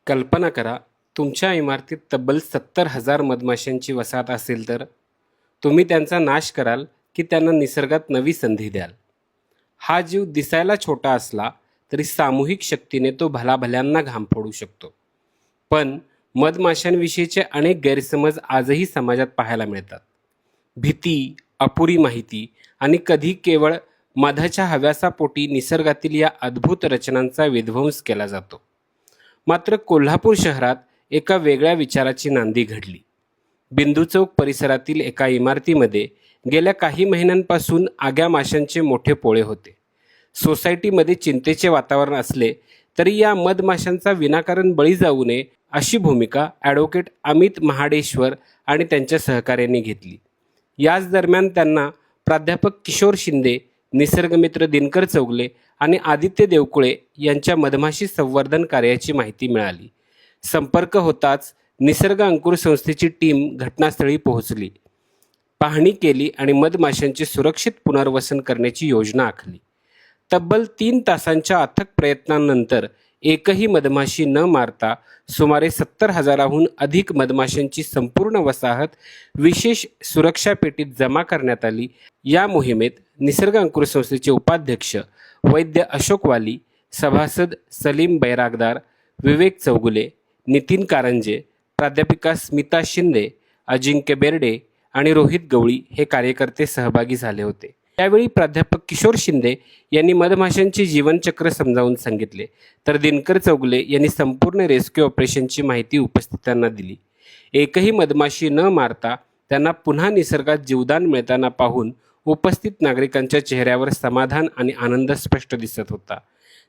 कल्पना करा, तुमच्या इमारतीत तब्बल 70,000 मधमाशांची वसाहत असेल तर तुम्ही त्यांचा नाश कराल की त्यांना निसर्गात नवी संधी द्याल? हा जीव दिसायला छोटा असला तरी सामूहिक शक्तीने तो भलाभल्यांना घाम फोडू शकतो. पण मधमाशांविषयीचे अनेक गैरसमज आजही समाजात पाहायला मिळतात. भीती, अपुरी माहिती आणि कधी केवळ मधाच्या हव्यासापोटी निसर्गातील या अद्भुत रचनांचा विध्वंस केला जातो. मात्र कोल्हापूर शहरात एका वेगळ्या विचाराची नांदी घडली. बिंदू चौक परिसरातील एका इमारतीमध्ये गेल्या काही महिन्यांपासून आग्या माशांचे मोठे पोळे होते. सोसायटीमध्ये चिंतेचे वातावरण असले तरी या मधमाशांचा विनाकारण बळी जाऊ नये अशी भूमिका ॲडव्होकेट अमित महाडेश्वर आणि त्यांच्या सहकाऱ्यांनी घेतली. याच दरम्यान त्यांना प्राध्यापक किशोर शिंदे, निसर्गमित्र दिनकर चौगले आणि आदित्य देवकुळे यांच्या मधमाशी संवर्धन कार्याची माहिती मिळाली. संपर्क होताच निसर्ग अंकुर संस्थेची टीम घटनास्थळी पोहोचली, पाहणी केली आणि मधमाशांचे सुरक्षित पुनर्वसन करण्याची योजना आखली. तब्बल 3 तासांच्या अथक प्रयत्नांनंतर एकही मधमाशी न मारता सुमारे 70,000हून अधिक मधमाशांची संपूर्ण वसाहत विशेष सुरक्षा पेटीत जमा करण्यात आली. या मोहिमेत निसर्ग अंकुर संस्थेचे उपाध्यक्ष वैद्य अशोक वाली, सभासद सलीम बैरागदार, विवेक चौगुले, नितीन कारंजे, प्राध्यापिका स्मिता शिंदे, अजिंक्य बेर्डे आणि रोहित गवळी हे कार्यकर्ते सहभागी झाले होते. यावेळी प्राध्यापक किशोर शिंदे यांनी मधमाशांचे जीवनचक्र समजावून सांगितले, तर दिनकर चौगले यांनी संपूर्ण रेस्क्यू ऑपरेशनची माहिती उपस्थितांना दिली. एकही मधमाशी न मारता त्यांना पुन्हा निसर्गात जीवदान मिळताना पाहून उपस्थित नागरिकांच्या चेहऱ्यावर समाधान आणि आनंद स्पष्ट दिसत होता.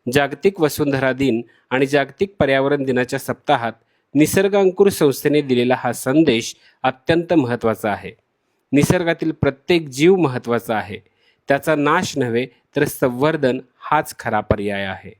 जागतिक वसुंधरा दिन आणि जागतिक पर्यावरण दिनाच्या सप्ताहात निसर्ग अंकुर संस्थेने दिलेला हा संदेश अत्यंत महत्त्वाचा आहे. निसर्गातील प्रत्येक जीव महत्त्वाचा आहे. त्याचा नाश नव्हे तर संवर्धन हाच खरा पर्याय आहे.